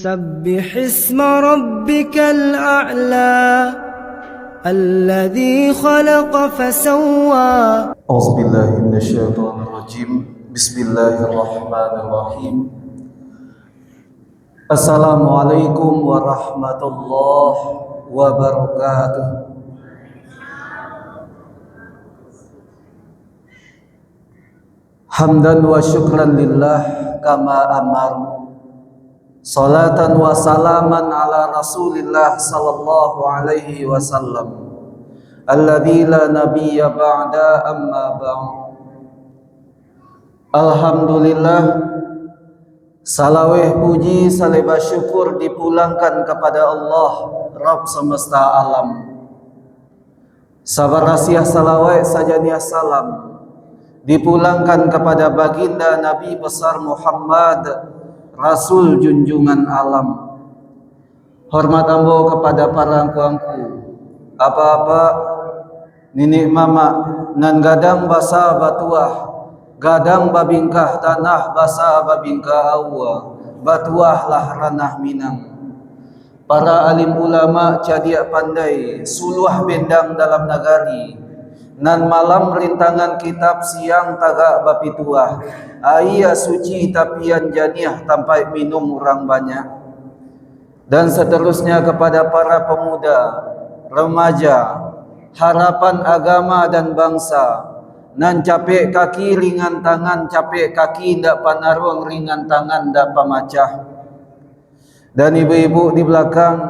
سبح اسم ربك الأعلى الذي خلق فسوى. أعوذ بالله من الشيطان الرجيم. بسم الله الرحمن الرحيم. Assalamualaikum warahmatullahi wabarakatuh. Hamdan wa syukran lillah kama amar. Salatan wa salaman ala Rasulillah sallallahu alaihi wasallam. Alladzi la nabiyya ba'da amma ba'd. Alhamdulillah, salaweh puji saleba syukur dipulangkan kepada Allah Rabb semesta alam. Sabarasiah salawat sajaniah salam dipulangkan kepada baginda Nabi besar Muhammad, Rasul junjungan alam. Hormat ambo kepada para angku-angku, apa-apa ninik mama nan gadang basa batuah, gadang babingkah tanah basa babingkah awa, batuah lah ranah Minang. Para alim ulama cadia pandai, suluah bendang dalam nagari, nan malam rintangan kitab siang tagak bapituah, aya suci tapian janiah tampai minum orang banyak. Dan seterusnya kepada para pemuda, remaja, harapan agama dan bangsa, nan capek kaki ringan tangan, capek kaki ndak panaruang ringan tangan ndak pamacah. Dan ibu-ibu di belakang,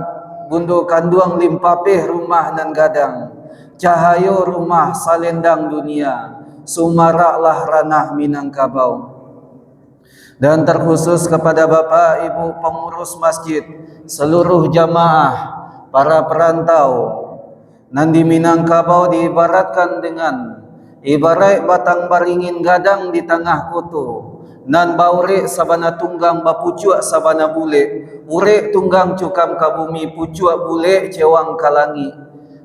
bundu kanduang limpapeh rumah nan gadang, cahayo rumah salendang dunia, sumaraklah ranah Minangkabau. Dan terkhusus kepada Bapak Ibu pengurus masjid, seluruh jamaah, para perantau, nan di Minangkabau diibaratkan dengan ibarat batang baringin gadang di tengah kutu, nan baurek sabana tunggang bapucuak sabana bule, urek tunggang cukam kabumi pucuak bule cewang kalangi.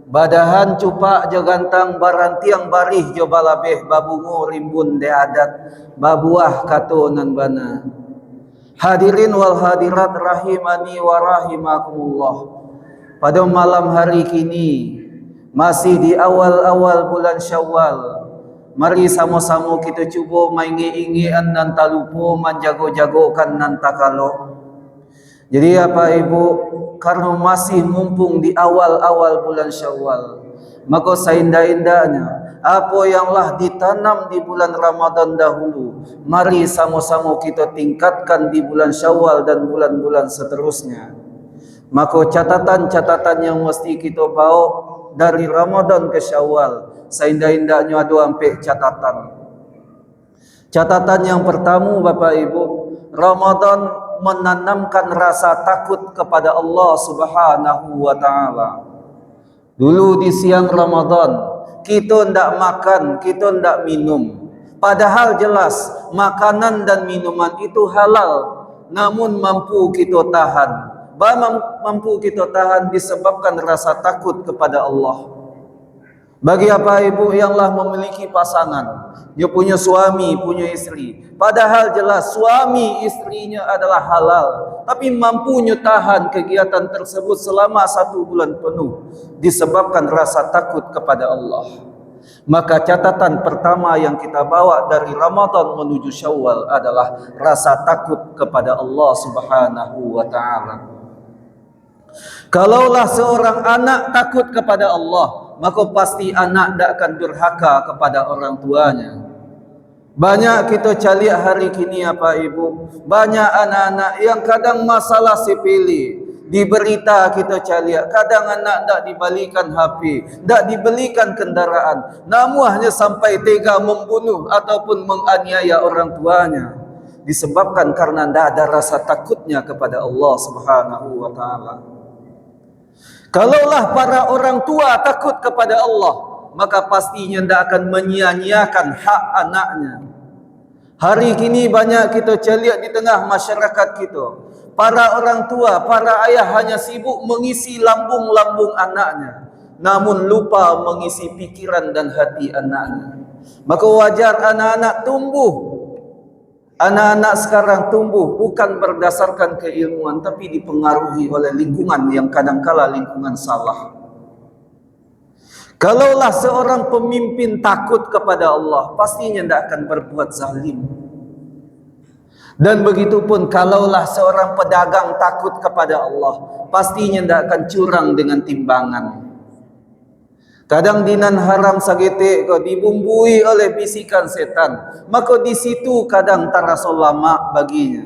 Badahan cupak je gantang barantiang barih jo balabeh babungu rimbun de adat babuah kato nan bana. Hadirin wal hadirat rahimani wa rahimakumullah. Pada malam hari kini masih di awal-awal bulan Syawal, mari sama-sama kita cuba maingi-ingian nan talupo manjago-jagokan nan takalo. Jadi apa ibu, karena masih mumpung di awal-awal bulan Syawal, maka seindah-indahnya apa yang lah ditanam di bulan Ramadan dahulu, mari sama-sama kita tingkatkan di bulan Syawal dan bulan-bulan seterusnya. Maka catatan-catatan yang mesti kita bawa dari Ramadan ke Syawal, seindah-indahnya ada ampe catatan. Catatan yang pertama Bapak Ibu, Ramadan menanamkan rasa takut kepada Allah Subhanahu wa taala. Dulu di siang Ramadan, kita ndak makan, kita ndak minum. Padahal jelas makanan dan minuman itu halal, namun mampu kita tahan. Mampu kita tahan disebabkan rasa takut kepada Allah. Bagi apa ibu yang lah memiliki pasangan, dia punya suami, punya istri, padahal jelas suami istrinya adalah halal, tapi mampunya tahan kegiatan tersebut selama 1 bulan penuh disebabkan rasa takut kepada Allah. Maka catatan pertama yang kita bawa dari Ramadan menuju Syawal adalah rasa takut kepada Allah Subhanahu wa ta'ala. Kalaulah seorang anak takut kepada Allah, maka pasti anak tidak akan durhaka kepada orang tuanya. Banyak kita cari hari kini apa ibu, banyak anak-anak yang kadang masalah sepele, di berita kita cari, kadang anak tidak dibalikan HP, tidak dibelikan kendaraan, namun hanya sampai tega membunuh ataupun menganiaya orang tuanya, disebabkan karena tidak ada rasa takutnya kepada Allah Subhanahu wa ta'ala. Kalaulah para orang tua takut kepada Allah, maka pastinya tidak akan menyia-nyiakan hak anaknya. Hari kini banyak kita lihat di tengah masyarakat kita, para orang tua, para ayah hanya sibuk mengisi lambung-lambung anaknya, namun lupa mengisi pikiran dan hati anaknya. Maka wajar anak-anak tumbuh Anak-anak sekarang tumbuh bukan berdasarkan keilmuan, tapi dipengaruhi oleh lingkungan yang kadangkala lingkungan salah. Kalaulah seorang pemimpin takut kepada Allah, pastinya tidak akan berbuat zalim. Dan begitu pun kalaulah seorang pedagang takut kepada Allah, pastinya tidak akan curang dengan timbangan. Kadang dinan haram sagete kau dibumbui oleh bisikan setan, maka di situ kadang tarasa lama baginya.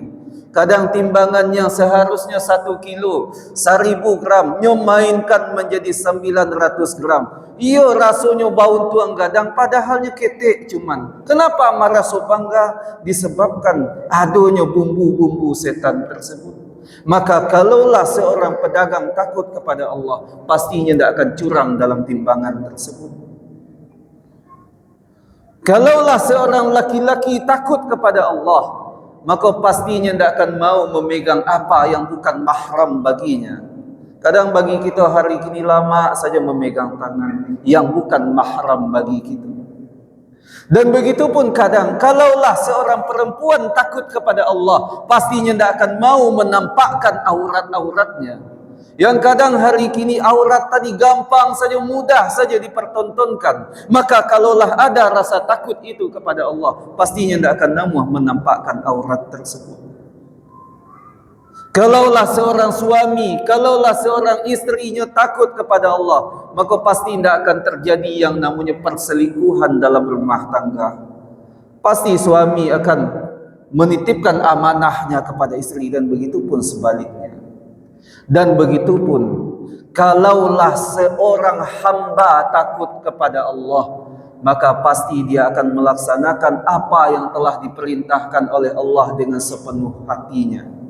Kadang timbangan yang seharusnya 1 kilo, 1000 gram, nyomainkan menjadi 900 gram. Iyo rasanya bau tuang gadang, padahalnya ketek cuman. Kenapa merasa bangga? Disebabkan adanya bumbu-bumbu setan tersebut. Maka kalaulah seorang pedagang takut kepada Allah, pastinya tidak akan curang dalam timbangan tersebut. Kalaulah seorang laki-laki takut kepada Allah, maka pastinya tidak akan mau memegang apa yang bukan mahram baginya. Kadang bagi kita hari ini lama saja memegang tangan yang bukan mahram bagi kita. Dan begitu pun kadang kalaulah seorang perempuan takut kepada Allah, pastinya tidak akan mau menampakkan aurat-auratnya. Yang kadang hari kini aurat tadi gampang saja, mudah saja dipertontonkan. Maka kalaulah ada rasa takut itu kepada Allah, pastinya tidak akan mau menampakkan aurat tersebut. Kalaulah seorang suami, kalaulah seorang istrinya takut kepada Allah, maka pasti tidak akan terjadi yang namanya perselingkuhan dalam rumah tangga. Pasti suami akan menitipkan amanahnya kepada istri, dan begitu pun sebaliknya. Dan begitu pun kalaulah seorang hamba takut kepada Allah, maka pasti dia akan melaksanakan apa yang telah diperintahkan oleh Allah dengan sepenuh hatinya.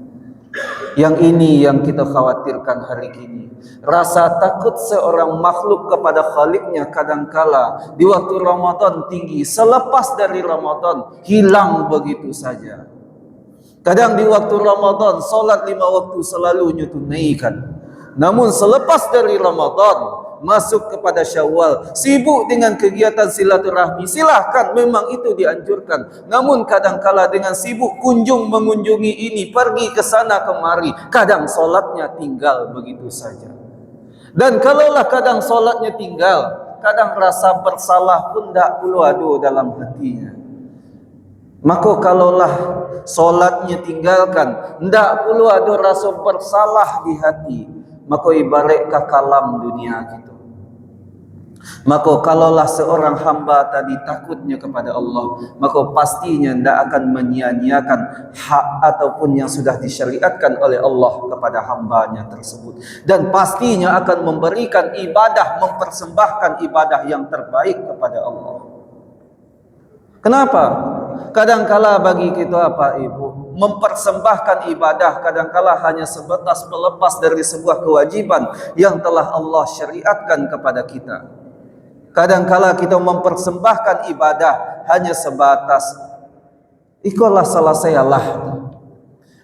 Yang ini yang kita khawatirkan hari ini. Rasa takut seorang makhluk kepada Khaliknya kadangkala di waktu Ramadan tinggi, selepas dari Ramadan hilang begitu saja. Kadang di waktu Ramadan solat 5 waktu selalu tunaikan, namun selepas dari Ramadan masuk kepada Syawal, sibuk dengan kegiatan silaturahmi. Silahkan, memang itu dianjurkan. Namun kadangkala dengan sibuk kunjung mengunjungi ini, pergi ke sana kemari, kadang solatnya tinggal begitu saja. Dan kalaulah kadang solatnya tinggal, kadang rasa bersalah pun tak perlu ada dalam hatinya. Maka kalaulah solatnya tinggalkan, tidak perlu ada rasa bersalah di hati, maka ibarat kakalam dunia kita. Maka kalaulah seorang hamba tadi takutnya kepada Allah, maka pastinya tidak akan menyia-nyiakan hak ataupun yang sudah disyariatkan oleh Allah kepada hambanya tersebut. Dan pastinya akan memberikan ibadah, mempersembahkan ibadah yang terbaik kepada Allah. Kenapa? Kadangkala bagi kita Pak Ibu, mempersembahkan ibadah kadangkala hanya sebatas melepas dari sebuah kewajiban yang telah Allah syariatkan kepada kita. Kadangkala kita mempersembahkan ibadah hanya sebatas ikulah selesailah.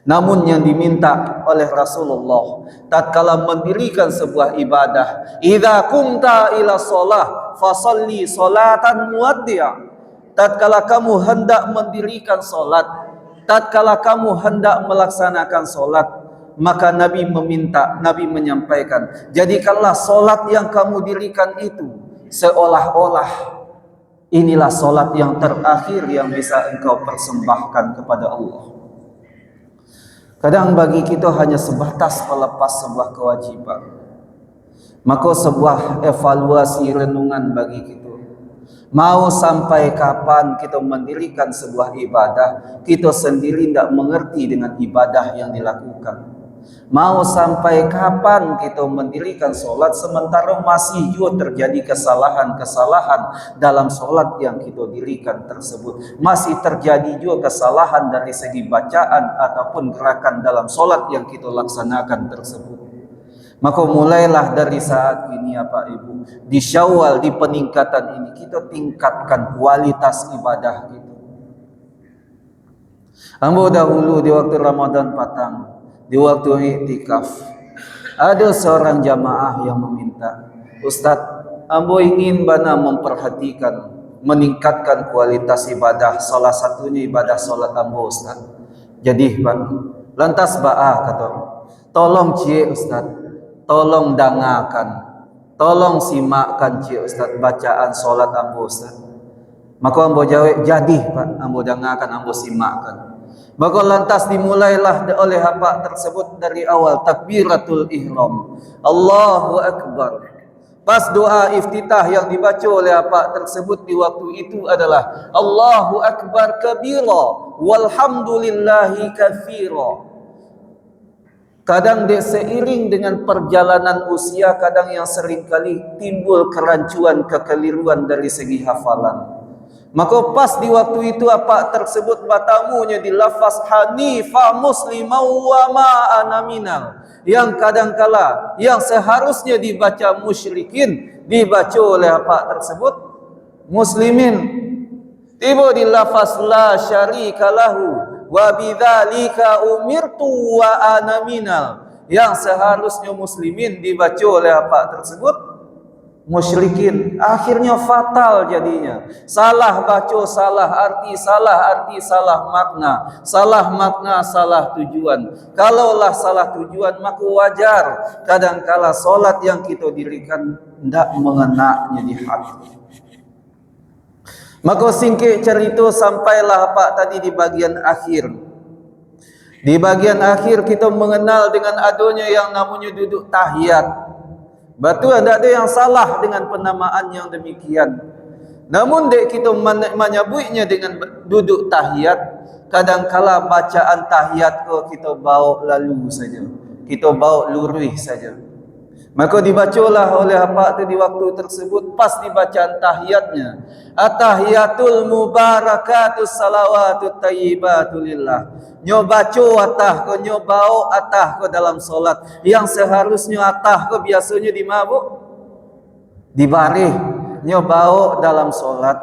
Namun yang diminta oleh Rasulullah tatkala mendirikan sebuah ibadah, idza qumta ila shalah fasalli salatan muwaddi'. Tatkala kamu hendak mendirikan solat, tatkala kamu hendak melaksanakan solat, maka Nabi meminta, Nabi menyampaikan, jadikanlah solat yang kamu dirikan itu seolah-olah inilah solat yang terakhir yang bisa engkau persembahkan kepada Allah. Kadang bagi kita hanya sebatas melepas sebuah kewajiban. Maka sebuah evaluasi renungan bagi kita. Mau sampai kapan kita mendirikan sebuah ibadah, kita sendiri tidak mengerti dengan ibadah yang dilakukan. Mau sampai kapan kita mendirikan solat sementara masih juga terjadi kesalahan-kesalahan dalam solat yang kita dirikan tersebut. Masih terjadi juga kesalahan dari segi bacaan ataupun gerakan dalam solat yang kita laksanakan tersebut. Maka mulailah dari saat ini ya Pak Ibu, di Syawal, di peningkatan ini kita tingkatkan kualitas ibadah kita. Ambo dahulu di waktu Ramadan patang, di waktu iktikaf, ada seorang jamaah yang meminta, Ustaz, ambo ingin bana memperhatikan meningkatkan kualitas ibadah. Salah satunya ibadah solat ambo Ustaz. Jadi Pak, lantas ba'a kata, tolong cie Ustaz, tolong dangakan, tolong simakkan cie Ustaz bacaan solat ambo Ustaz. Maka ambo jawab, jadi Pak, ambo dangakan, ambo simakkan. Maka lantas dimulailah oleh apa tersebut dari awal takbiratul ihram, Allahu Akbar. Pas doa iftitah yang dibaca oleh apa tersebut di waktu itu adalah Allahu Akbar kabira walhamdulillahi katsira. Kadang seiring dengan perjalanan usia, kadang yang seringkali timbul kerancuan, kekeliruan dari segi hafalan. Maka pas di waktu itu apa tersebut batamunya di lafaz hanifah muslimah wa ma'ana minal, yang kadangkala yang seharusnya dibaca musyrikin dibaca oleh apa tersebut muslimin. Tiba di lafaz la syarika lahu wa bidzalika umirtu wa ana minal, yang seharusnya muslimin dibaca oleh apa tersebut musyrikin. Akhirnya fatal jadinya. Salah baca, salah arti, salah makna. Salah makna, salah tujuan. Kalaulah salah tujuan, maka wajar kadangkala solat yang kita dirikan tidak mengenaknya di hati. Maka singkir cerita sampailah Pak tadi di bagian akhir. Di bagian akhir kita mengenal dengan adanya yang namanya duduk tahiyat. Betul, tidak ada yang salah dengan penamaan yang demikian. Namun dek kita menyebutnya dengan duduk tahiyat, kadangkala bacaan tahiyat kita bawa lalu saja, kita bawa lurus saja. Maka dibacalah oleh apa di waktu tersebut pas dibacaan tahiyatnya, at-tahiyatul mubarakatus salawatut thayyibatu lillah. Nyo baca atah ko, nyo bau atah ko dalam solat, yang seharusnya atah ko biasanya di mabuk, di barih, nyo bau dalam solat.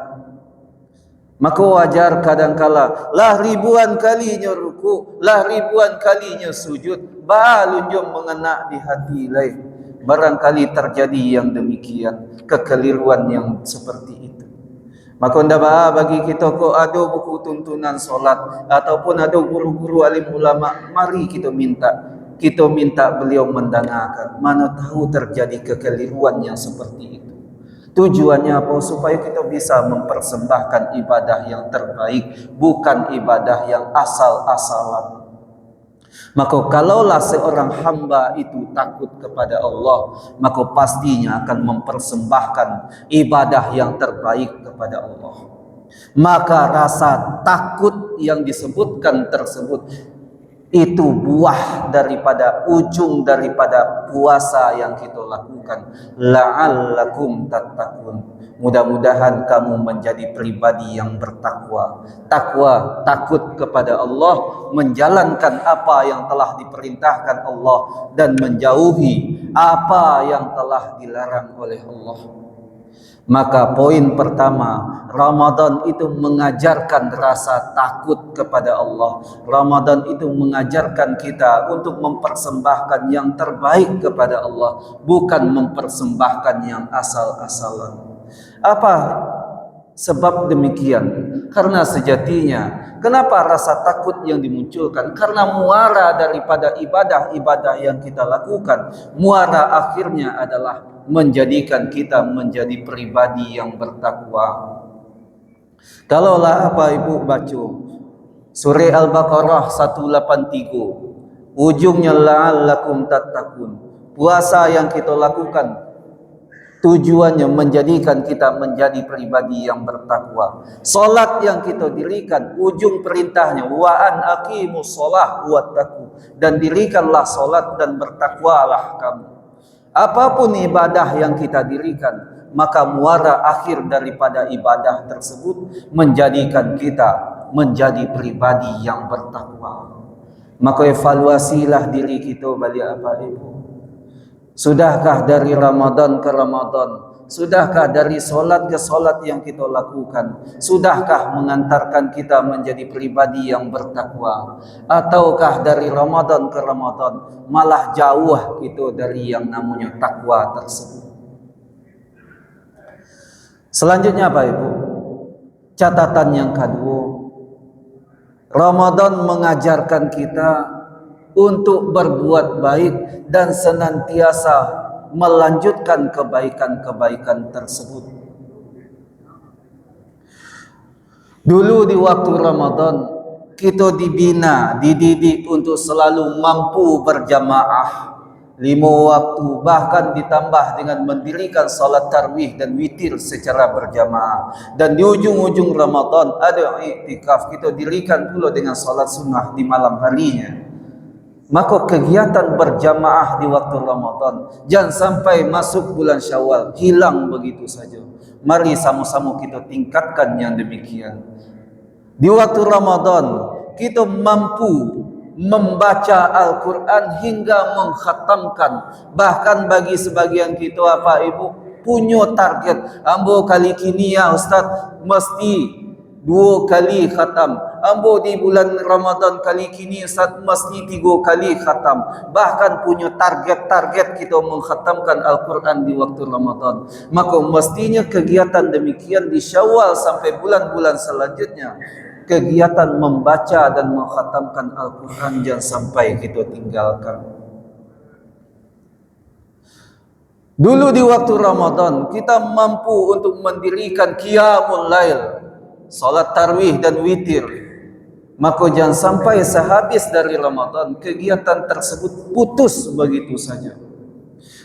Maka wajar kadangkala lah ribuan kali nyo ruku, lah ribuan kali nyo sujud, balu nyo mengena di hati lain. Barangkali terjadi yang demikian, kekeliruan yang seperti itu. Maka ndak bagi kita kok ada buku tuntunan solat ataupun ada guru-guru alim ulama, mari kita minta beliau mendangakan. Mana tahu terjadi kekeliruan yang seperti itu. Tujuannya apa? Supaya kita bisa mempersembahkan ibadah yang terbaik, bukan ibadah yang asal-asalan. Maka kalaulah seorang hamba itu takut kepada Allah, maka pastinya akan mempersembahkan ibadah yang terbaik kepada Allah. Maka rasa takut yang disebutkan tersebut itu buah daripada ujung daripada puasa yang kita lakukan. La'allakum tattaqun. Mudah-mudahan kamu menjadi pribadi yang bertakwa. Takwa, takut kepada Allah, menjalankan apa yang telah diperintahkan Allah dan menjauhi apa yang telah dilarang oleh Allah. Maka poin pertama, Ramadan itu mengajarkan rasa takut kepada Allah. Ramadan itu mengajarkan kita untuk mempersembahkan yang terbaik kepada Allah, bukan mempersembahkan yang asal-asalan. Apa sebab demikian? Karena sejatinya, kenapa rasa takut yang dimunculkan? Karena muara daripada ibadah-ibadah yang kita lakukan, muara akhirnya adalah menjadikan kita menjadi pribadi yang bertakwa. Kalaulah apa ibu baca surah Al-Baqarah 183, ujungnya la'allakum tattaqun. Puasa yang kita lakukan tujuannya menjadikan kita menjadi pribadi yang bertakwa. Solat yang kita dirikan, ujung perintahnya wa an aqimus shalah wattaqu, dan dirikanlah solat dan bertakwalah kamu. Apapun ibadah yang kita dirikan, maka muara akhir daripada ibadah tersebut menjadikan kita menjadi pribadi yang bertakwa. Maka evaluasilah diri kita balik apa ibu. Sudahkah dari Ramadan ke Ramadan, sudahkah dari solat ke solat yang kita lakukan, sudahkah mengantarkan kita menjadi pribadi yang bertakwa, ataukah dari Ramadan ke Ramadan malah jauh itu dari yang namanya takwa tersebut. Selanjutnya apa ibu? Catatan yang kedua, Ramadan mengajarkan kita untuk berbuat baik dan senantiasa melanjutkan kebaikan-kebaikan tersebut. Dulu di waktu Ramadan kita dibina, dididik untuk selalu mampu berjamaah 5 waktu, bahkan ditambah dengan mendirikan salat tarawih dan witir secara berjamaah. Dan di ujung-ujung Ramadan ada iktikaf, kita dirikan pula dengan salat sunnah di malam harinya. Maka kegiatan berjamaah di waktu Ramadan jangan sampai masuk bulan Syawal hilang begitu saja. Mari sama-sama kita tingkatkan yang demikian. Di waktu Ramadan kita mampu membaca Al-Quran hingga mengkhatamkan. Bahkan bagi sebagian kita Ibu punya target, ambo kali kini ya Ustaz mesti 2 kali khatam, ambo di bulan Ramadan kali kini Ustaz mesti 3 kali khatam. Bahkan punya target-target kita mengkhatamkan Al-Quran di waktu Ramadan. Maka mestinya kegiatan demikian di Syawal sampai bulan-bulan selanjutnya, kegiatan membaca dan mengkhatamkan Al-Quran jangan sampai kita tinggalkan. Dulu di waktu Ramadan kita mampu untuk mendirikan qiyamul lail, salat tarawih dan witir. Maka jangan sampai sehabis dari Ramadan kegiatan tersebut putus begitu saja.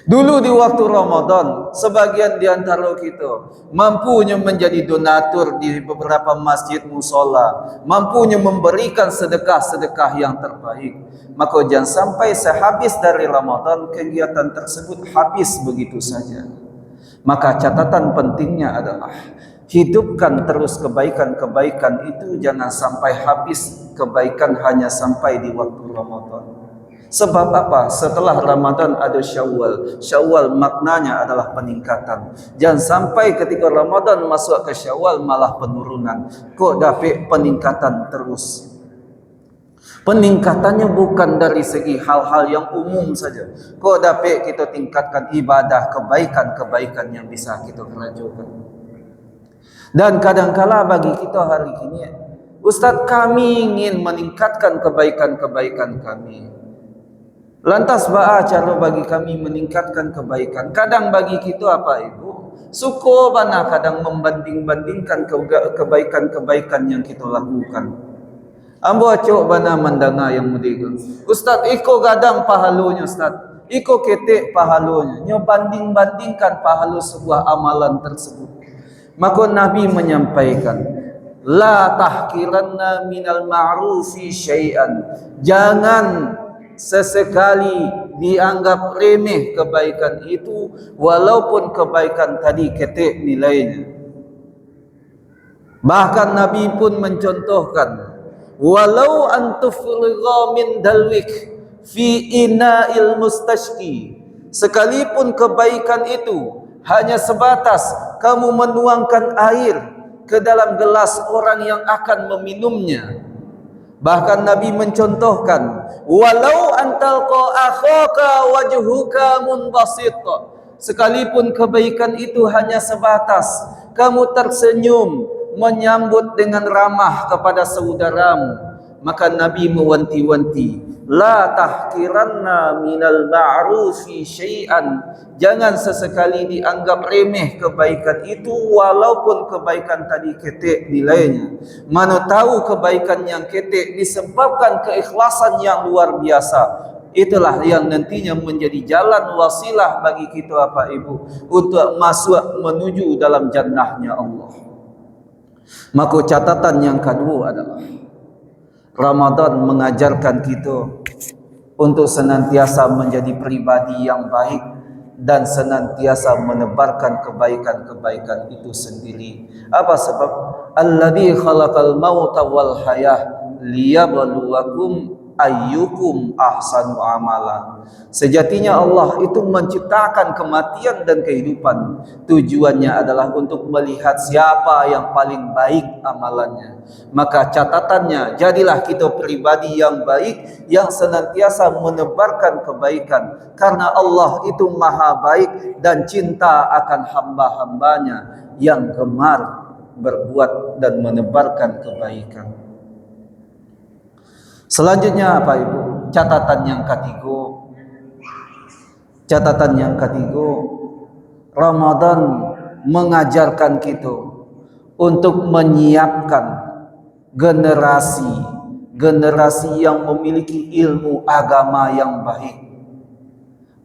Dulu di waktu Ramadan, sebagian di antara kita mampunya menjadi donatur di beberapa masjid musola, mampunya memberikan sedekah-sedekah yang terbaik. Maka jangan sampai sehabis dari Ramadan kegiatan tersebut habis begitu saja. Maka catatan pentingnya adalah hidupkan terus kebaikan-kebaikan itu, jangan sampai habis kebaikan hanya sampai di waktu Ramadan. Sebab apa? Setelah Ramadan ada Syawal. Syawal maknanya adalah peningkatan. Jangan sampai ketika Ramadan masuk ke Syawal malah penurunan. Kok dapat peningkatan terus? Peningkatannya bukan dari segi hal-hal yang umum saja. Kok dapat kita tingkatkan ibadah, kebaikan-kebaikan yang bisa kita kerjakan. Dan kadangkala bagi kita hari ini, Ustaz kami ingin meningkatkan kebaikan-kebaikan kami. Lantas cara bagi kami meningkatkan kebaikan. Kadang bagi kita Ibu, suko bana kadang membanding-bandingkan kebaikan-kebaikan yang kita lakukan. Ambo acok bana mandanga yang mudikan. Ustaz iko gadang pahalunya Ustaz. Iko ketek pahalunya. Nyo banding-bandingkan pahalu sebuah amalan tersebut. Maka Nabi menyampaikan, la tahkiranna minal ma'rufi syai'an. Jangan sesekali dianggap remeh kebaikan itu, walaupun kebaikan tadi ketek nilainya. Bahkan Nabi pun mencontohkan, walau antufligha min dalwik fi ina'il mustashki, sekalipun kebaikan itu hanya sebatas kamu menuangkan air ke dalam gelas orang yang akan meminumnya. Bahkan Nabi mencontohkan, walau antalqa akhaka wajhuka munbasit, sekalipun kebaikan itu hanya sebatas kamu tersenyum menyambut dengan ramah kepada saudaramu, maka Nabi mewanti-wanti, la tahkiranna minal ma'rufi syai'an. Jangan sesekali dianggap remeh kebaikan itu, walaupun kebaikan tadi ketek nilainya. Mana tahu kebaikan yang ketek disebabkan keikhlasan yang luar biasa. Itulah yang nantinya menjadi jalan wasilah bagi kita Ibu untuk masuk menuju dalam jannahnya Allah. Maka catatan yang kedua adalah Ramadan mengajarkan kita untuk senantiasa menjadi pribadi yang baik dan senantiasa menebarkan kebaikan-kebaikan itu sendiri. Apa sebab? Alladzi khalaqal mauta wal hayah liyabluwakum ayyukum ahsanu amala. Sejatinya Allah itu menciptakan kematian dan kehidupan. Tujuannya adalah untuk melihat siapa yang paling baik amalannya. Maka catatannya, jadilah kita pribadi yang baik, yang senantiasa menebarkan kebaikan. Karena Allah itu maha baik dan cinta akan hamba-hambanya yang gemar berbuat dan menebarkan kebaikan. Selanjutnya apa Ibu? Catatan yang ketiga, Ramadan mengajarkan kita untuk menyiapkan generasi yang memiliki ilmu agama yang baik.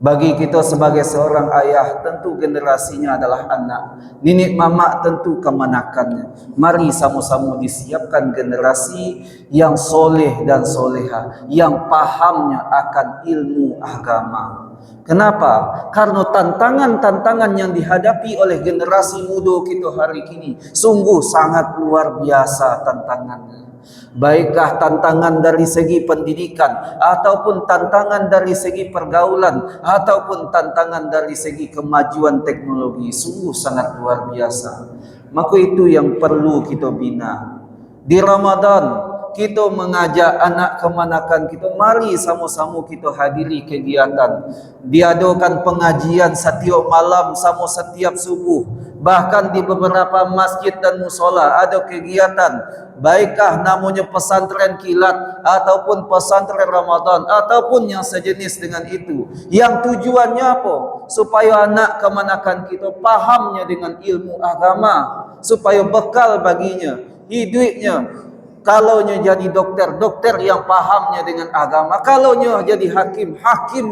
Bagi kita sebagai seorang ayah, tentu generasinya adalah anak. Nenek mama tentu kemanakannya. Mari sama-sama disiapkan generasi yang soleh dan soleha, yang pahamnya akan ilmu agama. Kenapa? Karena tantangan-tantangan yang dihadapi oleh generasi muda kita hari ini sungguh sangat luar biasa tantangannya. Baikkah tantangan dari segi pendidikan, ataupun tantangan dari segi pergaulan, ataupun tantangan dari segi kemajuan teknologi, sungguh sangat luar biasa. Maka itu yang perlu kita bina. Di Ramadan kita mengajak anak kemanakan kita, mari sama-sama kita hadiri kegiatan. Diadakan pengajian setiap malam sama setiap subuh. Bahkan di beberapa masjid dan musola ada kegiatan, baikkah namanya pesantren kilat ataupun pesantren Ramadan ataupun yang sejenis dengan itu. Yang tujuannya apa? Supaya anak kemanakan kita pahamnya dengan ilmu agama, supaya bekal baginya hidupnya. Kalaunya jadi dokter yang pahamnya dengan agama. Kalaunya jadi hakim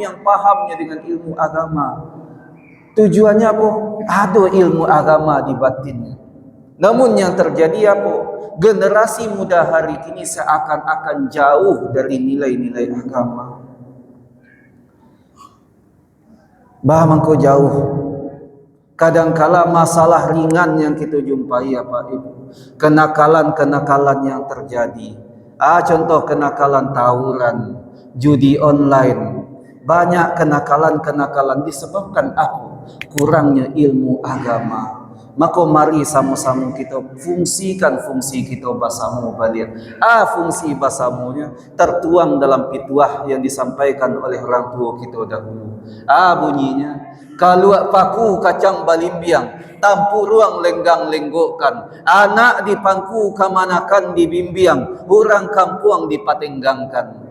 yang pahamnya dengan ilmu agama. Tujuannya apa? Ada ilmu agama di batinnya. Namun yang terjadi apa? Generasi muda hari ini seakan-akan jauh dari nilai-nilai agama. Mangko jauh. Kadangkala masalah ringan yang kita jumpai apa Ibu? Kenakalan-kenakalan yang terjadi. Contoh kenakalan tawuran, judi online. Banyak kenakalan-kenakalan disebabkan apa? Kurangnya ilmu agama. Maka mari sama-sama kita fungsikan fungsi kita basamu balik. Fungsi basamunya tertuang dalam pituah yang disampaikan oleh orang tua kita dahulu. Bunyinya, kalau paku kacang balimbiang, tampu ruang lenggang lenggokkan. Anak di pangku kamanakan dibimbiang, orang kampung dipatenggangkan.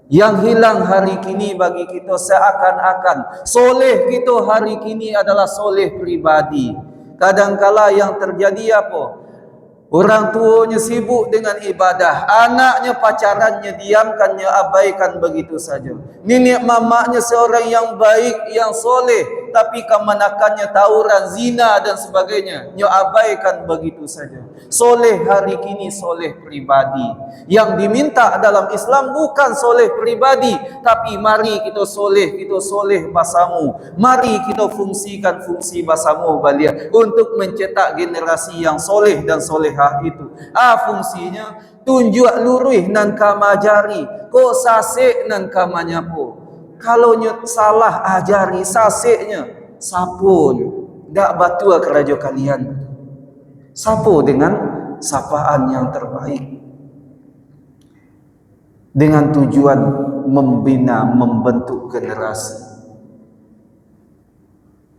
Yang hilang hari kini bagi kita seakan-akan soleh kita hari kini adalah soleh pribadi. Kadangkala yang terjadi apa? Orang tuanya sibuk dengan ibadah, anaknya pacarannya diamkannya, abaikan begitu saja. Nenek mamanya seorang yang baik, yang soleh, tapi kemanakannya tawuran, zina dan sebagainya, nyo abaikan begitu saja. Soleh hari kini soleh pribadi. Yang diminta dalam Islam bukan soleh pribadi, tapi mari kita soleh basamu. Mari kita fungsikan fungsi basamu balik untuk mencetak generasi yang soleh dan solehah itu. Fungsinya tunjuk lurih nan kamajari, ko sasek nan kamanyapo. Kalau salah ajari saseknya, sapun dak batu keraja kalian. Sapu dengan sapaan yang terbaik, dengan tujuan membina, membentuk generasi.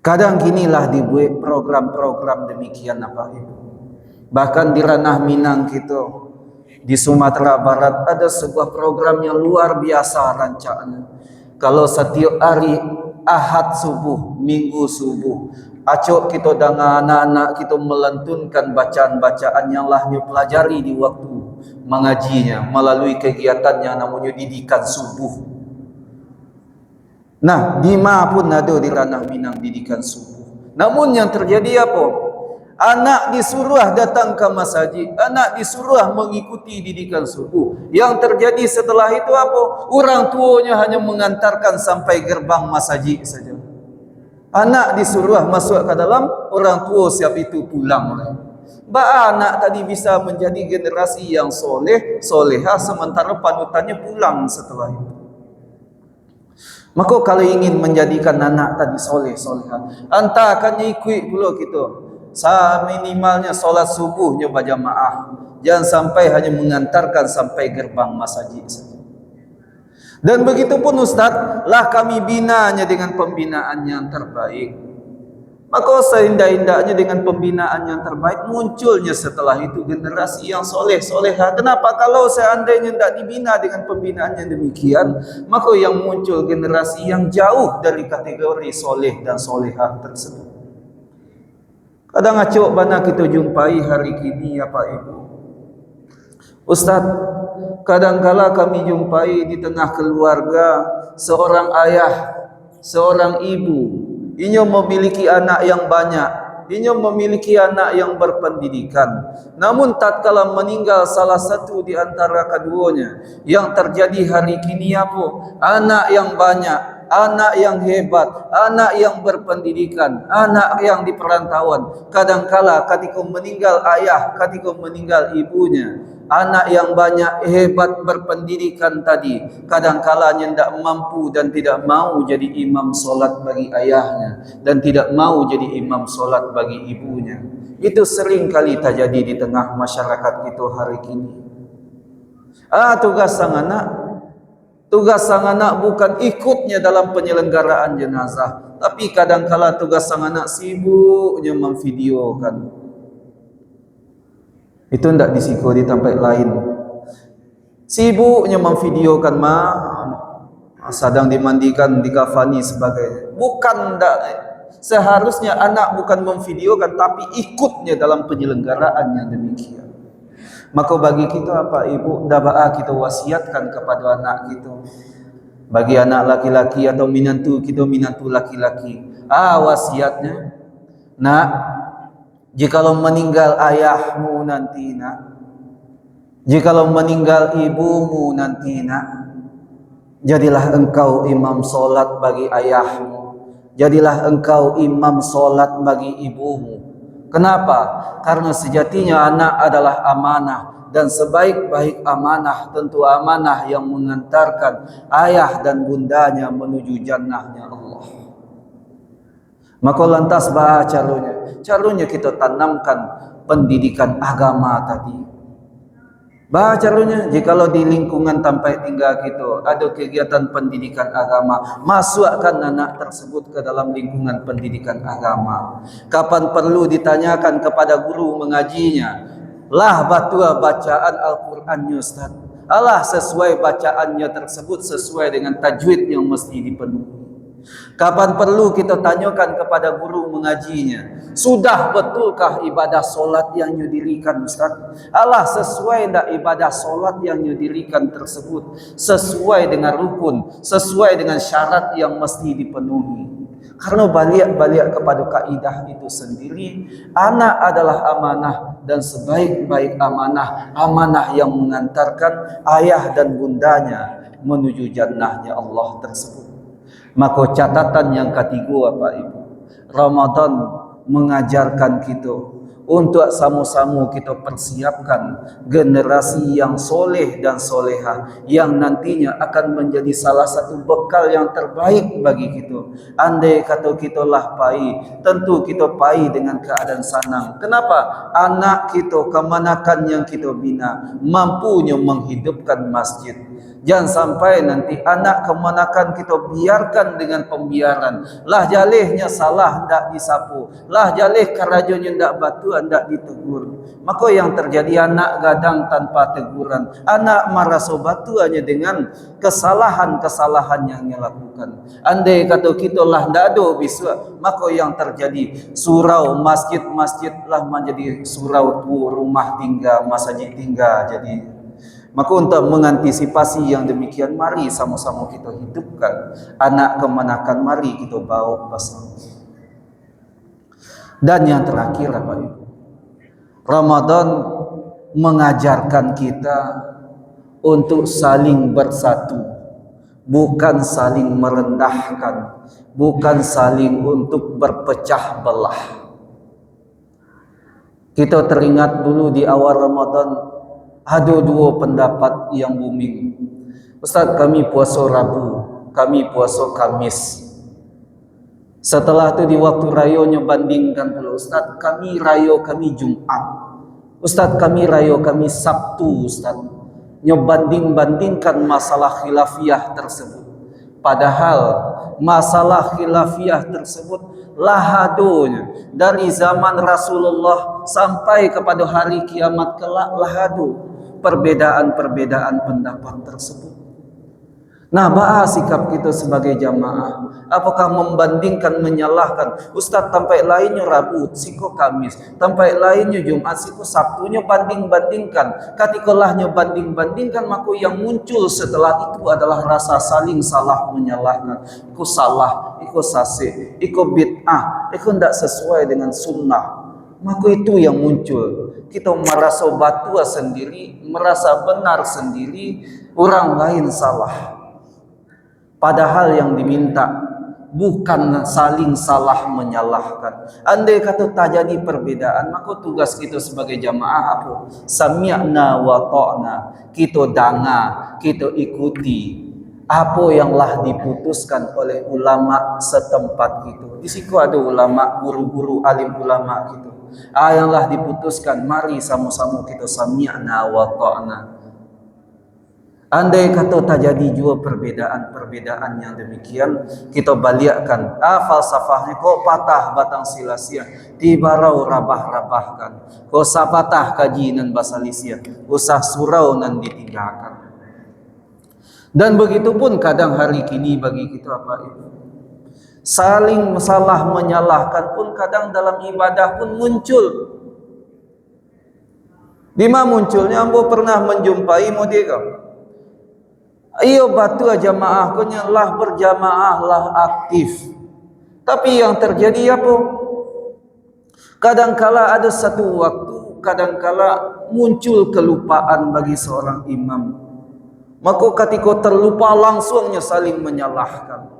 Kadang kinilah dibuat program-program demikian apa Ibu. Bahkan di ranah Minang kita, di Sumatera Barat ada sebuah program yang luar biasa rancangannya. Kalau setiap hari Ahad subuh, Minggu subuh, acok kita dengan anak-anak kita melantunkan bacaan-bacaan yang lahnya pelajari di waktu mengajinya melalui kegiatan yang namanya didikan subuh. Nah, di mana pun ada di ranah Minang didikan subuh. Namun yang terjadi apa? Anak disuruh datang ke masjid, anak disuruh mengikuti didikan subuh. Yang terjadi setelah itu apa? Orang tuanya hanya mengantarkan sampai gerbang masjid saja. Anak disuruh masuk ke dalam, orang tua siap itu pulang. Anak tadi bisa menjadi generasi yang soleh, solehah, sementara panutannya pulang setelah itu. Maka kalau ingin menjadikan anak tadi soleh, solehah, antarkannya ikut pula kita. Minimalnya solat subuhnya berjamaah. Jangan sampai hanya mengantarkan sampai gerbang masjid saja. Dan begitu pun Ustaz, lah kami binanya dengan pembinaan yang terbaik. Maka seindah-indahnya dengan pembinaan yang terbaik, munculnya setelah itu generasi yang soleh-soleha. Kenapa? Kalau seandainya tidak dibina dengan pembinaan yang demikian, maka yang muncul generasi yang jauh dari kategori soleh dan soleha tersebut. Kadang acok mana kita jumpai hari kini ya Pak Ibu. Ustaz, kadangkala kami jumpai di tengah keluarga seorang ayah, seorang ibu, ia memiliki anak yang banyak, ia memiliki anak yang berpendidikan. Namun tatkala meninggal salah satu di antara keduanya, yang terjadi hari kini apa? Anak yang banyak, anak yang hebat, anak yang berpendidikan, anak yang di perantauan. Kadangkala ketika meninggal ayah, ketika meninggal ibunya, anak yang banyak hebat berpendidikan tadi kadangkalanya tidak mampu dan tidak mau jadi imam solat bagi ayahnya dan tidak mau jadi imam solat bagi ibunya. Itu sering kali terjadi di tengah masyarakat kita hari kini. Tugas sang anak bukan ikutnya dalam penyelenggaraan jenazah, tapi kadangkala tugas sang anak sibuknya memvideokan. Itu tidak disiko di tempat lain. Sibuknya memvideokan sedang dimandikan, dikafani sebagainya. Bukan seharusnya anak bukan memvideokan, tapi ikutnya dalam penyelenggaraan yang demikian. Maka bagi kita apa Ibu, dapat kita wasiatkan kepada anak kita. Bagi anak laki-laki atau minantu kita, minantu laki-laki. Wasiatnya, nak, jikalau meninggal ayahmu nanti nak, jikalau meninggal ibumu nanti nak, jadilah engkau imam solat bagi ayahmu, jadilah engkau imam solat bagi ibumu. Kenapa? Karena sejatinya anak adalah amanah, dan sebaik-baik amanah tentu amanah yang mengantarkan ayah dan bundanya menuju jannahnya Allah. Maka lantas caranya kita tanamkan pendidikan agama tadi. Caranya jikalau di lingkungan tempat tinggal kita ada kegiatan pendidikan agama, masukkan anak tersebut ke dalam lingkungan pendidikan agama. Kapan perlu ditanyakan kepada guru mengajinya, lah batua bacaan Al-Qur'annya Ustaz. Allah sesuai bacaannya tersebut sesuai dengan tajwid yang mesti dipenuhi. Kapan perlu kita tanyakan kepada guru mengajinya, sudah betulkah ibadah solat yang didirikan Ustaz? Allah sesuai tidak ibadah solat yang didirikan tersebut sesuai dengan rukun, sesuai dengan syarat yang mesti dipenuhi. Karena balik kepada kaidah itu sendiri, anak adalah amanah, dan sebaik-baik amanah, amanah yang mengantarkan ayah dan bundanya menuju jannahnya Allah tersebut. Maka catatan yang ketiga Bapak Ibu, Ramadan mengajarkan kita untuk sama-sama kita persiapkan generasi yang soleh dan soleha yang nantinya akan menjadi salah satu bekal yang terbaik bagi kita. Andai kata kita lah pai, tentu kita pai dengan keadaan sanang. Kenapa? Anak kita, kemanakan yang kita bina, mampunya menghidupkan masjid. Jangan sampai nanti anak kemanakan kita biarkan dengan pembiaran. Lah jalihnya salah ndak disapu, lah jalih karajonya ndak batu ndak ditegur. Maka yang terjadi anak gadang tanpa teguran, anak marah sobatu hanya dengan kesalahan-kesalahan yang dia lakukan. Andai kata kita lah ndak ada bisa, maka yang terjadi surau masjid-masjid lah menjadi surau tu rumah tinggal, masjid tinggal jadi. Maka untuk mengantisipasi yang demikian, mari sama-sama kita hidupkan anak kemanakan, mari kita bawa bersama. Dan yang terakhir Bapak Ibu, Ramadan mengajarkan kita untuk saling bersatu, bukan saling merendahkan, bukan saling untuk berpecah belah. Kita teringat dulu di awal Ramadan ada dua pendapat yang booming. Ustaz, kami puasa Rabu, kami puasa Kamis. Setelah itu di waktu raya bandingkan pula, Ustaz, kami raya kami Jumat, Ustaz, kami raya kami Sabtu, Ustaz. Banding-bandingkan masalah khilafiyah tersebut. Padahal masalah khilafiyah tersebut lahadunya dari zaman Rasulullah sampai kepada hari kiamat kelak, lahadu perbedaan-perbedaan pendapat tersebut. Nah, bahas sikap kita sebagai jamaah. Apakah membandingkan, menyalahkan? Ustaz tampai lainnya Rabu, siko Kamis. Tampai lainnya Jumat, siko Sabtunya banding-bandingkan. Katikolahnya banding-bandingkan, maka yang muncul setelah itu adalah rasa saling salah menyalahkan. Iku salah, iku sasi, iku bid'ah, iku tidak sesuai dengan sunnah. Maka itu yang muncul. Kita merasa batua sendiri, merasa benar sendiri, orang lain salah. Padahal yang diminta bukan saling salah menyalahkan. Andai kata tak jadi perbedaan, maka tugas kita sebagai jamaah apa? Sami'na wa ta'na. Kita dengar, kita ikuti apa yang lah diputuskan oleh ulama setempat kita. Di situ ada ulama, guru-guru, alim ulama kita. Yang lah diputuskan, mari sama-sama kita sami'na wa ta'na. Andai kata tak jadi juga perbedaan-perbedaan yang demikian, kita baliakkan falsafahnya, kok patah batang silasia tibarau rabah-rabahkan, kok sapatah kajian bahasa Lisia, usah surau nan ditinggalkan. Dan begitu pun kadang hari kini bagi kita apa itu, saling salah menyalahkan pun kadang dalam ibadah pun muncul. Di mana munculnya? Ambo pernah menjumpai model iyo batu jamaah kunya lah berjamaah lah aktif. Tapi yang terjadi apa? Kadangkala ada satu waktu, kadangkala muncul kelupaan bagi seorang imam. Maka ketika terlupa langsungnya saling menyalahkan.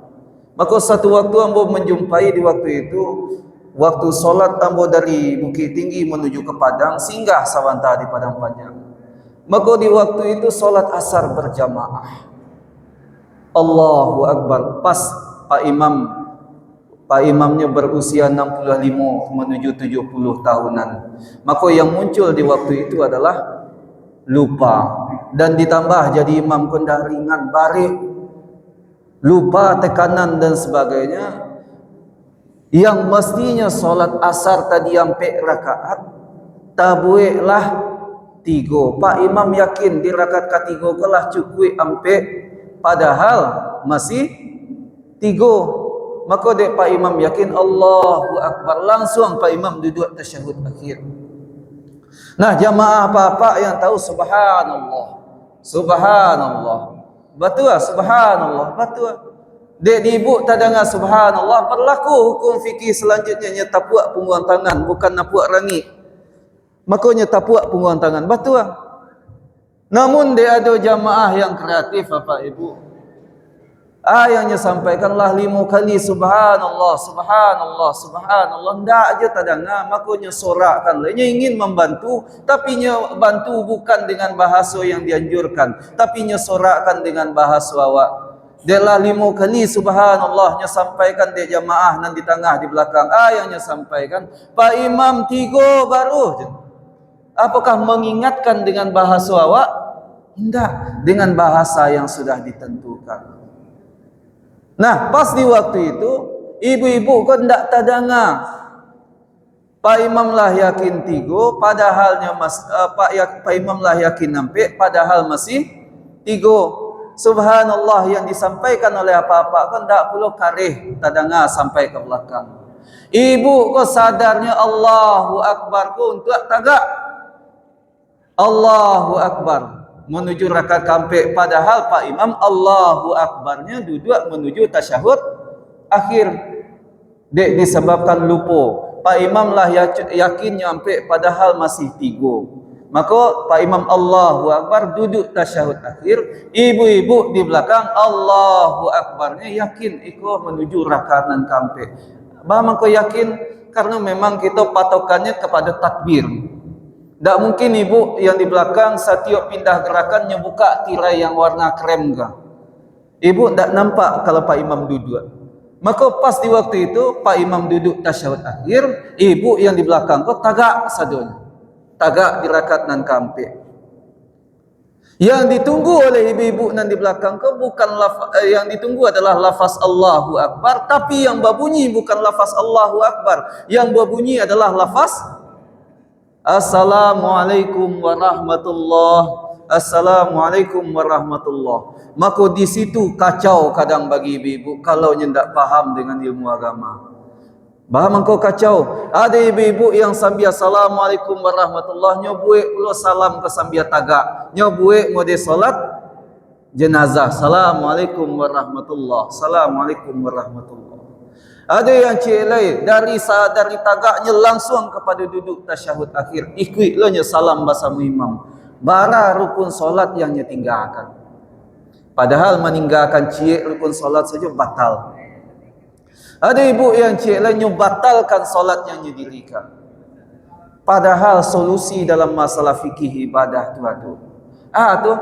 Maka satu waktu ambo menjumpai di waktu itu, waktu solat ambo dari Bukit Tinggi menuju ke Padang, singgah sawanta di Padang Panjang. Maka di waktu itu solat asar berjamaah. Allahu Akbar. Pas Pak Imamnya berusia 65 menuju 70 tahunan. Maka yang muncul di waktu itu adalah lupa. Dan ditambah jadi imam pun dah ringan, barik, lupa, tekanan dan sebagainya. Yang mestinya solat asar tadi sampai rakaat, tabuiklah 3. Pak Imam yakin di rakaat ketiga kelah cukup sampai, padahal masih 3. Maka dek Pak Imam yakin Allahu Akbar, langsung Pak Imam duduk tasyahud akhir. Nah, jamaah apa-apa yang tahu subhanallah, subhanallah, betul subhanallah, betul. Dek ibu tak dengar subhanallah, berlaku hukum fikih selanjutnya tapuak punggung tangan, bukan napuak rangi. Makanya tapuak punggung tangan, betul. Namun dia ada jamaah yang kreatif Bapak Ibu. Ayahnya sampaikanlah 5 kali subhanallah, subhanallah, subhanallah. Ndak aja tak dengar, makanya sorakkan. Dia ingin membantu, tapi nya bantu bukan dengan bahasa yang dianjurkan, tapi nya sorakkan dengan bahasa awak. Dia lah 5 kali subhanallah, nya sampaikan dia jamaah nan di tengah di belakang. Ayahnya sampaikan, Pak Imam 3 baru. Apakah mengingatkan dengan bahasa awak? Tidak, dengan bahasa yang sudah ditentukan. Nah, pas di waktu itu, ibu-ibu kok tidak terdengar. Pak Imam lah yakin 3, padahalnya Pak Imam lah yakin sampai, padahal masih 3. Subhanallah yang disampaikan oleh apa-apa kan tidak perlu karih terdengar sampai ke belakang. Ibu kok sadarnya Allahu Akbar kok untuk tagak. Allahu Akbar menuju rakaat kampe, padahal Pak Imam Allahu Akbarnya duduk menuju tasyahud akhir. Dek disebabkan lupa, Pak Imam lah yakin nyampe padahal masih 3. Maka Pak Imam Allahu Akbar duduk tasyahud akhir, ibu-ibu di belakang Allahu Akbarnya yakin ikut menuju rakaat nan kampe. Bagaimana kau yakin? Karena memang kita patokannya kepada takbir. Tak mungkin ibu yang di belakang setiap pindah gerakannya buka tirai yang warna krem ke. Ibu tak nampak kalau Pak Imam duduk. Maka pas di waktu itu Pak Imam duduk tasyahud akhir, ibu yang di belakang kau tagak sadun, tagak di rakaat nan kampe. Yang ditunggu oleh ibu-ibu nan di belakang kau bukan yang ditunggu adalah lafaz Allahu Akbar, tapi yang berbunyi bukan lafaz Allahu Akbar. Yang berbunyi adalah lafaz Assalamualaikum warahmatullahi. Assalamualaikum warahmatullahi. Maka di situ kacau kadang bagi ibu-ibu kalau tidak faham dengan ilmu agama. Baham engkau kacau. Ada ibu-ibu yang sambil Assalamualaikum warahmatullahi, nyobuik pula salam ke sambil tagak. Nyobuik ngode solat jenazah. Assalamualaikum warahmatullahi. Assalamualaikum warahmatullahi. Ada yang cilai dari tagaknya langsung kepada duduk tasyahud akhir. Ikut nya salam bahasa imam. Bara rukun solat yang nya tinggalkan. Padahal meninggalkan cik rukun solat saja batal. Ada ibu yang cik lainnya batalkan solat yang didirikan. Padahal solusi dalam masalah fikih ibadah tu ada. Tu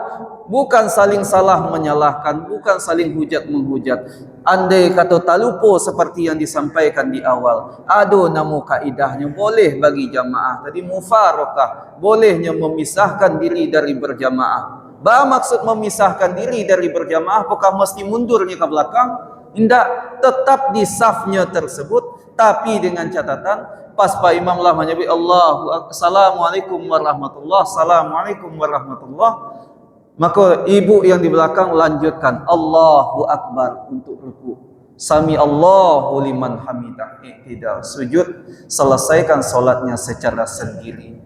bukan saling salah menyalahkan, bukan saling hujat menghujat. Andai kata talupo seperti yang disampaikan di awal, ada namu kaidahnya boleh bagi jamaah. Tadi mufarakah, bolehnya memisahkan diri dari berjamaah. Maksud memisahkan diri dari berjamaah, apakah mesti mundurnya ke belakang? Tidak, tetap di safnya tersebut, tapi dengan catatan pas Pak Imam lah menyebut Assalamualaikum warahmatullahi, Assalamualaikum warahmatullahi, maka ibu yang di belakang lanjutkan Allahu Akbar untuk ruku, Sami Allahu liman hamidah, tidak sujud, selesaikan solatnya secara sendiri.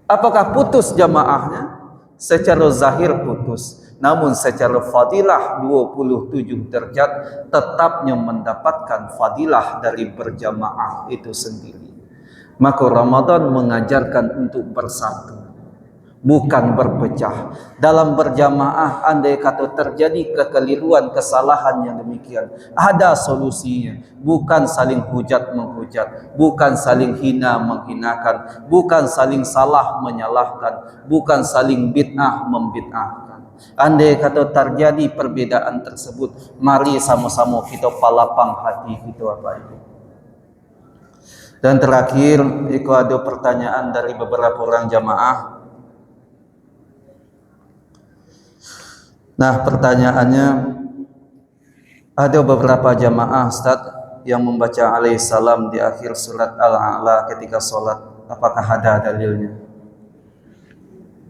Apakah putus jamaahnya? Secara zahir putus, namun secara fadilah 27 derajat tetapnya mendapatkan fadilah dari berjamaah itu sendiri. Maka Ramadan mengajarkan untuk bersatu, bukan berpecah. Dalam berjamaah andai kata terjadi kekeliruan, kesalahan yang demikian, ada solusinya. Bukan saling hujat menghujat, bukan saling hina menghinakan, bukan saling salah menyalahkan, bukan saling bid'ah membid'ahkan. Andai kata terjadi perbedaan tersebut, mari sama-sama kita palapang hati kita apa itu. Dan terakhir, ada pertanyaan dari beberapa orang jamaah. Nah, pertanyaannya, ada beberapa jamaah Ustaz yang membaca alaihissalam di akhir surat Al-A'la ketika solat. Apakah ada dalilnya?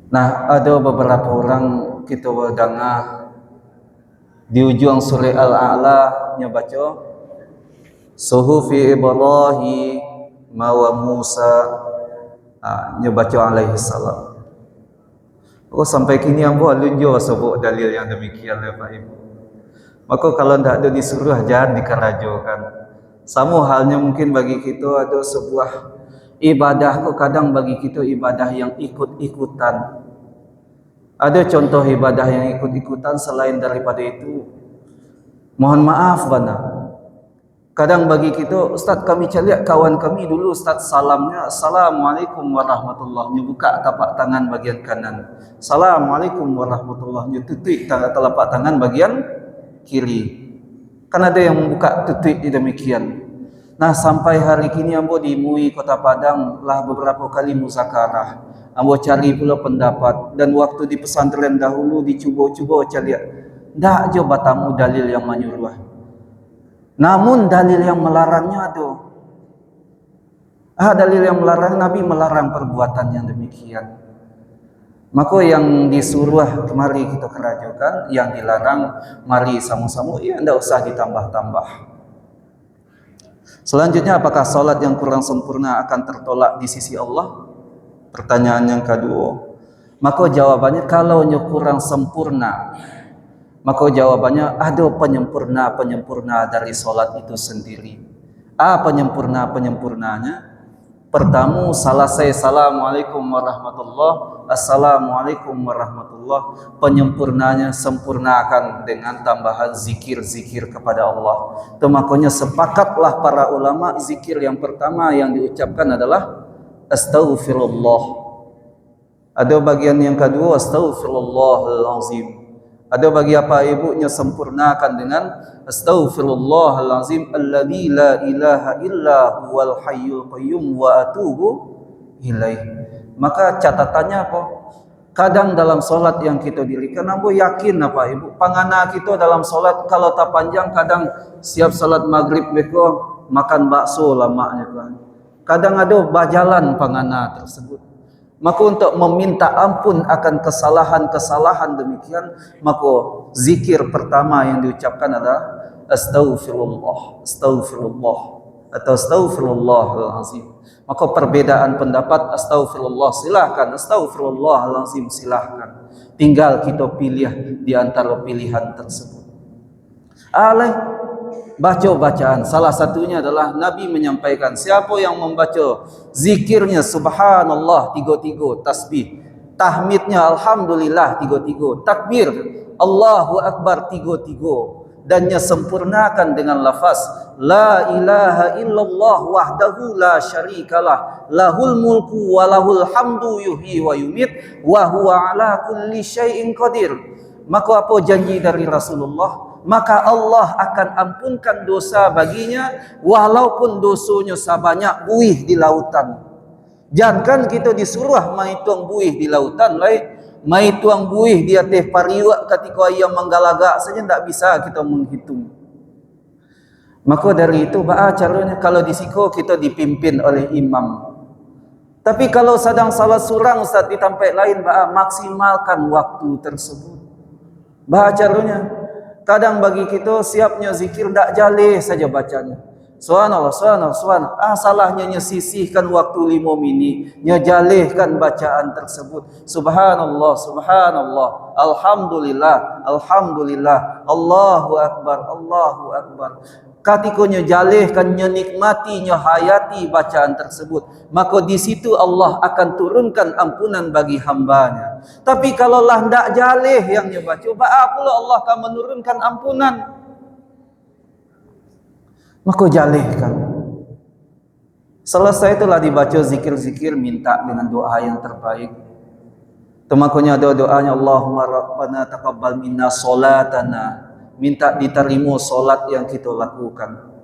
Nah, ada beberapa orang kita dengar di ujung surah Al-A'la nya baca Suhufi Ibrahim wa Musa, nya baca alaihissalam. Oh, sampai kini ambo lunjo sebut dalil yang demikian ya Pak Ibu. Maka kalau tidak ada disuruh jangan dikerajokan. Sama halnya mungkin bagi kita ada sebuah ibadah, kadang bagi kita ibadah yang ikut-ikutan. Ada contoh ibadah yang ikut-ikutan selain daripada itu. Mohon maaf bana. Kadang bagi kita, Ustaz kami caliak kawan kami dulu Ustaz salamnya Assalamualaikum warahmatullahi, buka tapak tangan bagian kanan. Assalamualaikum warahmatullahi, tutup telapak tangan bagian kiri. Kan ada yang membuka tutup demikian. Nah, sampai hari kini ambo di MUI Kota Padang lah beberapa kali muzakarah. Ambo cari pula pendapat, dan waktu di pesantren dahulu dicuba-cuba caliak. Ndak jo batamu dalil yang menyuruh. Namun dalil yang melarangnya ada. Dalil yang melarang, Nabi melarang perbuatan yang demikian. Maka yang disuruh mari kita kerajakan, yang dilarang mari sama-sama, ya tidak usah ditambah-tambah. Selanjutnya, apakah salat yang kurang sempurna akan tertolak di sisi Allah? Pertanyaan yang kedua. Maka jawabannya, kalau kurang sempurna, maka jawabannya ada penyempurna dari solat itu sendiri. Penyempurnanya? Pertama, selesai Assalamualaikum warahmatullahi, Assalamualaikum warahmatullahi. Penyempurnanya sempurnakan dengan tambahan zikir-zikir kepada Allah. Itu makanya sepakatlah para ulama, zikir yang pertama yang diucapkan adalah Astaghfirullah. Ada bagian yang kedua Astaghfirullahalazim. Ada bagi apa ibunya sempurnakan dengan Astaghfirullahalazim alladzi la ilaha illa huwal hayyul qayyum wa atubu ilaih. Maka catatannya apa? Kadang dalam solat yang kita dirikan, ambo yakin apa ibu, pangana kita dalam solat kalau tak panjang, kadang siap solat maghrib beko makan bakso lamanya kan. Kadang ada bajalan pangana tersebut. Maka untuk meminta ampun akan kesalahan-kesalahan demikian, maka zikir pertama yang diucapkan adalah astaghfirullah, astaghfirullah atau astaghfirullahalazim. Maka perbedaan pendapat astaghfirullah silahkan, astaghfirullahalazim silahkan. Tinggal kita pilih di antara pilihan tersebut. Baca bacaan, salah satunya adalah Nabi menyampaikan siapa yang membaca zikirnya subhanallah 33 tasbih, tahmidnya alhamdulillah 33, takbir Allahu akbar 33, dannya sempurnakan dengan lafaz la ilaha illallah wahdahu la syarikalah lahul mulku wa lahul hamdu yuhyi wa yumit wa huwa ala kulli syai'in qadir. Maka apa janji dari Rasulullah? Maka Allah akan ampunkan dosa baginya walaupun dosanya sebanyak buih di lautan. Jangan kita disuruh mai tuang buih di lautan mai tuang buih di atas pariwak ketika ia menggalaga saja tidak bisa kita menghitung. Maka dari itu caranya kalau di siko kita dipimpin oleh imam. Tapi kalau sedang salah surang Ustaz di tempat lain maksimalkan waktu tersebut. Caranya kadang bagi kita siapnya zikir tak jaleh saja bacanya. Subhanallah, subhanallah, subhanallah. Salahnya nyisihkan waktu 5 minit, nyejalehkan bacaan tersebut. Subhanallah, subhanallah, alhamdulillah, alhamdulillah, Allahu akbar, Allahu akbar. Ketika nyejalehkan, nyenikmati, nyehayati bacaan tersebut, maka di situ Allah akan turunkan ampunan bagi hambanya. Tapi kalau lah ndak jaleh yang nyebaca, pula Allah akan menurunkan ampunan. Maka jalehkan. Selesai itulah dibaca zikir-zikir, minta dengan doa yang terbaik. Makanya ada doanya Allahumma rabbana taqabbal minna solatana, minta diterima solat yang kita lakukan.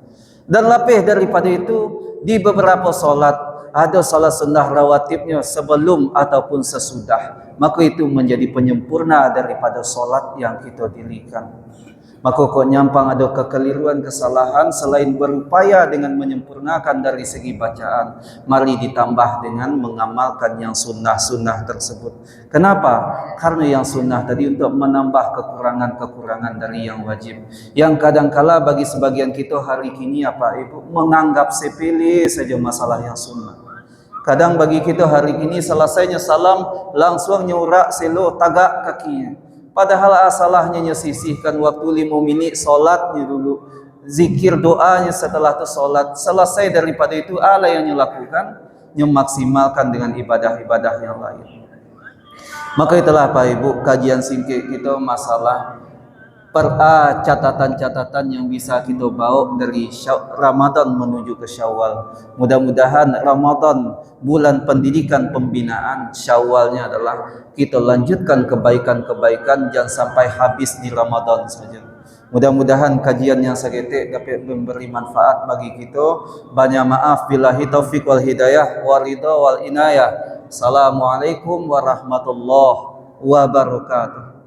Dan lebih daripada itu, di beberapa solat ada salat sunnah rawatibnya sebelum ataupun sesudah, maka itu menjadi penyempurna daripada solat yang kita dirikan. Maka kok nyampang ada kekeliruan, kesalahan, selain berupaya dengan menyempurnakan dari segi bacaan, mari ditambah dengan mengamalkan yang sunnah-sunnah tersebut. Kenapa? Karena yang sunnah tadi untuk menambah kekurangan-kekurangan dari yang wajib, yang kadangkala bagi sebagian kita hari kini ibu menganggap sepele saja masalah yang sunnah. Kadang bagi kita hari ini selesainya salam langsung nyurak selo tagak kakinya. Padahal asalahnya nyisihkan waktu 5 minit solatnya dulu, zikir doanya setelah itu solat. Selesai daripada itu yang dilakukan, memaksimalkan dengan ibadah-ibadah yang lain. Maka itulah ibu kajian singkat kita masalah catatan-catatan yang bisa kita bawa dari Ramadan menuju ke Syawal. Mudah-mudahan Ramadan bulan pendidikan pembinaan, Syawalnya adalah kita lanjutkan kebaikan-kebaikan, jangan sampai habis di Ramadan saja. Mudah-mudahan kajian yang seketik dapat memberi manfaat bagi kita. Banyak maaf, billahi taufiq wal hidayah wa ridha wal inayah. Assalamualaikum warahmatullahi wabarakatuh.